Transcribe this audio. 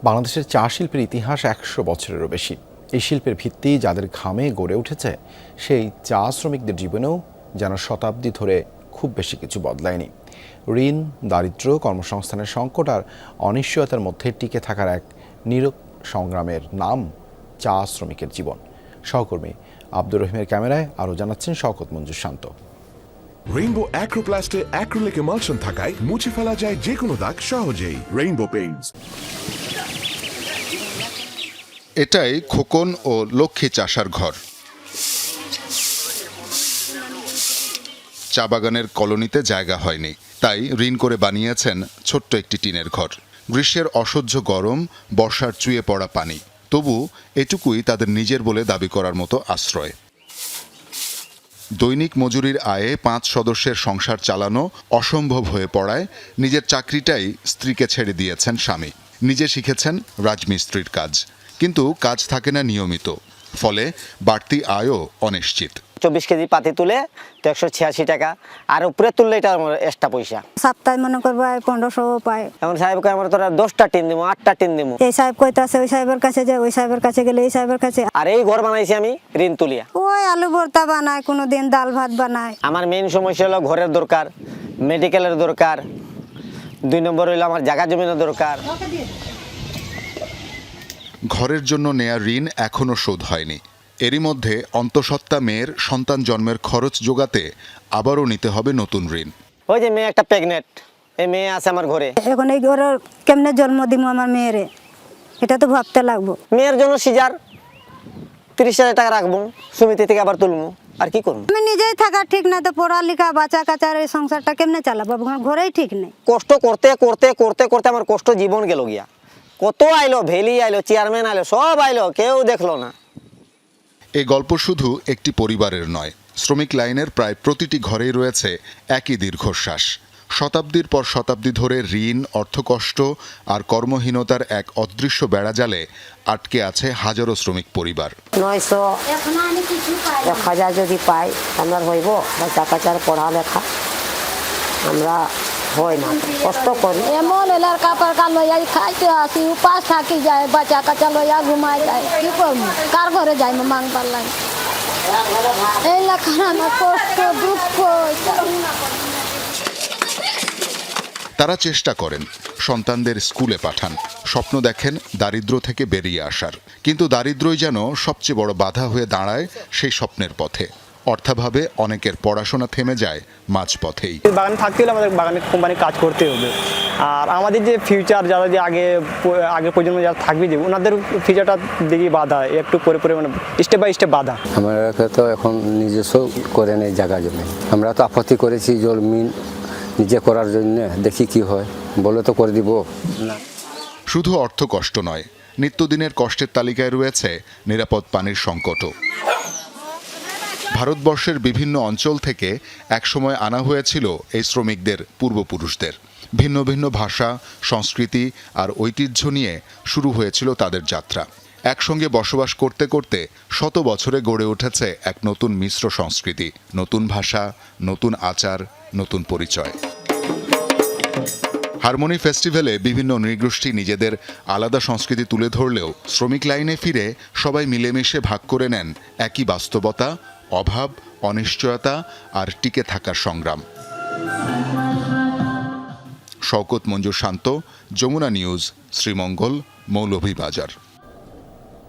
বাংলাদেশের চা শিল্পের ইতিহাস ১০০ বছরেরও বেশি। এই শিল্পের ভিত্তি যাদের ঘামে গড়ে উঠেছে, সেই চা শ্রমিকদের জীবনেও যেন শতাব্দী ধরে খুব বেশি কিছু বদলায়নি। ঋণ, দারিদ্র্য, কর্মসংস্থানের সংকট আর অনিশ্চয়তার মধ্যে টিকে থাকার এক নীরব সংগ্রামের নাম চা শ্রমিকের জীবন। সহকর্মী আব্দুর রহিমের ক্যামেরায় আরও জানাচ্ছেন শওকত মঞ্জুর শান্ত। রেইনবো অ্যাক্রোপ্লাস্টে অ্যাক্রিলিক এমালশন থাকায় মুছে ফেলা যায় যে কোনো দাগ সহজেই। Rainbow Paints. এটাই খোকন ও লক্ষ্মী চাষার ঘর। চা বাগানের কলোনিতে জায়গা হয়নি, তাই ঋণ করে বানিয়েছেন ছোট্ট একটি টিনের ঘর। গ্রীষ্মের অসহ্য গরম, বর্ষার চুয়ে পড়া পানি, তবু এটুকুই তাদের নিজের বলে দাবি করার মতো আশ্রয়। দৈনিক মজুরির আয়ে ৫ সদস্যের সংসার চালানো অসম্ভব হয়ে পড়ায় নিজের চাকরিটাই স্ত্রীকে ছেড়ে দিয়েছেন স্বামী। নিজে শিখেছেন রাজমিস্ত্রির কাজ, কিন্তু কাজ থাকে না নিয়মিত, ফলে বাড়তি আয়ও অনিশ্চিত। ২৪ কেজি পাতি তুলে তো ১৮৬ টাকা, আর উপরে তুললে এটা এক্সট্রা পয়সা। সপ্তাহে মনে করবো ১৫০০ পায়। এমন সাহেব কয় আমরা তোরা 10টা টিন দিব, 8টা টিন দিব। এই সাহেব কইতাছে ওই সাহেবের কাছে যায়, ওই সাহেবের কাছে গেলে এই সাহেবের কাছে। আর এই ঘর বানাইছি আমি ঋণ তুলিয়া। ওই আলু ভর্তা বানায়, কোনোদিন ডাল ভাত বানায়। আমার মেইন সমস্যা হলো ঘরের দরকার, মেডিকেলের দরকার, ২ নম্বর হইলো আমার জায়গা জমিনের দরকার। ঘরের জন্য নেয়া ঋণ এখনও শোধ হয়নি। এরই মধ্যে অন্তঃসত্ত্বা মেয়ের সন্তান জন্মের খরচ জোগাতে আবারও নিতে হবে নতুন ঋণ। ওই যে মেয়ে একটা প্রেগনেন্ট, এই মেয়ে আছে আমার ঘরে। এখন এই ঘরের কেমনে জন্ম দিব আমার মেয়েরে, এটা তো ভাবতে লাগবো। মেয়ের জন্য সিজার ৩০,০০০ টাকা রাখবো, সমিতি থেকে আবার তুলবো, আর কি করবো। আমি নিজেই থাকা ঠিক না, তো পড়ালেখা বাচ্চা কাচার এই সংসারটা কেমনে চালাবো, আমার ঘরেই ঠিক নেই। কষ্ট করতে করতে করতে করতে আমার কষ্ট জীবন গেল গিয়া। কত আইলো, ভেলি আইলো, চেয়ারম্যান আইলো, সব আইলো, কেউ দেখলো না। এই গল্প শুধু একটি পরিবারের নয়, শ্রমিক লাইনের প্রায় প্রতিটি ঘরেই রয়েছে একই দীর্ঘশ্বাস। শতাব্দীর পর শতাব্দী ধরে ঋণ, অর্থকষ্ট আর কর্মহীনতার এক অদৃশ্য বেড়াজালে আটকে আছে হাজারো শ্রমিক পরিবার। ৯০০-১০০০ যদি পাই আমরা হইব, বাচ্চা কাচার পড়ালেখা আমরা হয় না, কষ্ট করি। এমন এলার কাপড় কাল লইয়া খাইতে আসি, উপাস থাকি যায়, বাচ্চা কাচা লইয়া ঘুমাই যায়, কি করবো, কার ঘরে যাই মাং পারলাম। এই লেখার আমার কষ্ট দুঃখ। তারা চেষ্টা করেন, সন্তানদের স্কুলে পাঠান, স্বপ্ন দেখেন দারিদ্র্য থেকে বেরিয়ে আসার, কিন্তু দারিদ্র্যই যেন সবচেয়ে বড় বাধা হয়ে দাঁড়ায় সেই স্বপ্নের পথে। অর্থাভাবে অনেকের পড়াশোনা থেমে যায় মাঝপথেই। বাগানে থাকতে হলে আমাদের বাগানে কোম্পানি কাজ করতে হবে, আর আমাদের যে ফিউচার যারা যে আগে প্রজন্ম যারা থাকবে, যে ওনাদের ফিউচারটা দেখি বাধা, একটু পরে পরে মানে স্টেপ বাই স্টেপ বাধা। আমরা তো এখন নিজস্ব করে নেই জায়গা জমি, আমরা তো আপত্তি করেছি জমিন নিজে করার জন্য, দেখি কি হয়, বলে তো করে দিব না। শুধু অর্থ কষ্ট নয়, নিত্যদিনের কষ্টের তালিকায় রয়েছে নিরাপদ পানির সংকটও। ভারতবর্ষের বিভিন্ন অঞ্চল থেকে একসময় আনা হয়েছিল এই শ্রমিকদের পূর্বপুরুষদের। ভিন্ন ভিন্ন ভাষা, সংস্কৃতি আর ঐতিহ্য নিয়ে শুরু হয়েছিল তাদের যাত্রা। একসঙ্গে বসবাস করতে করতে শত বছরে গড়ে উঠেছে এক নতুন মিশ্র সংস্কৃতি, নতুন ভাষা, নতুন আচার, নতুন পরিচয়। হারমোনি ফেস্টিভ্যালে বিভিন্ন নৃগোষ্ঠী নিজেদের আলাদা সংস্কৃতি তুলে ধরলেও শ্রমিক লাইনে ফিরে সবাই মিলেমিশে ভাগ করে নেন একই বাস্তবতা, অভাব, অনিশ্চয়তা আর টিকে থাকার সংগ্রাম। শওকত মঞ্জুর শান্ত, যমুনা নিউজ, শ্রীমঙ্গল, মৌলভীবাজার।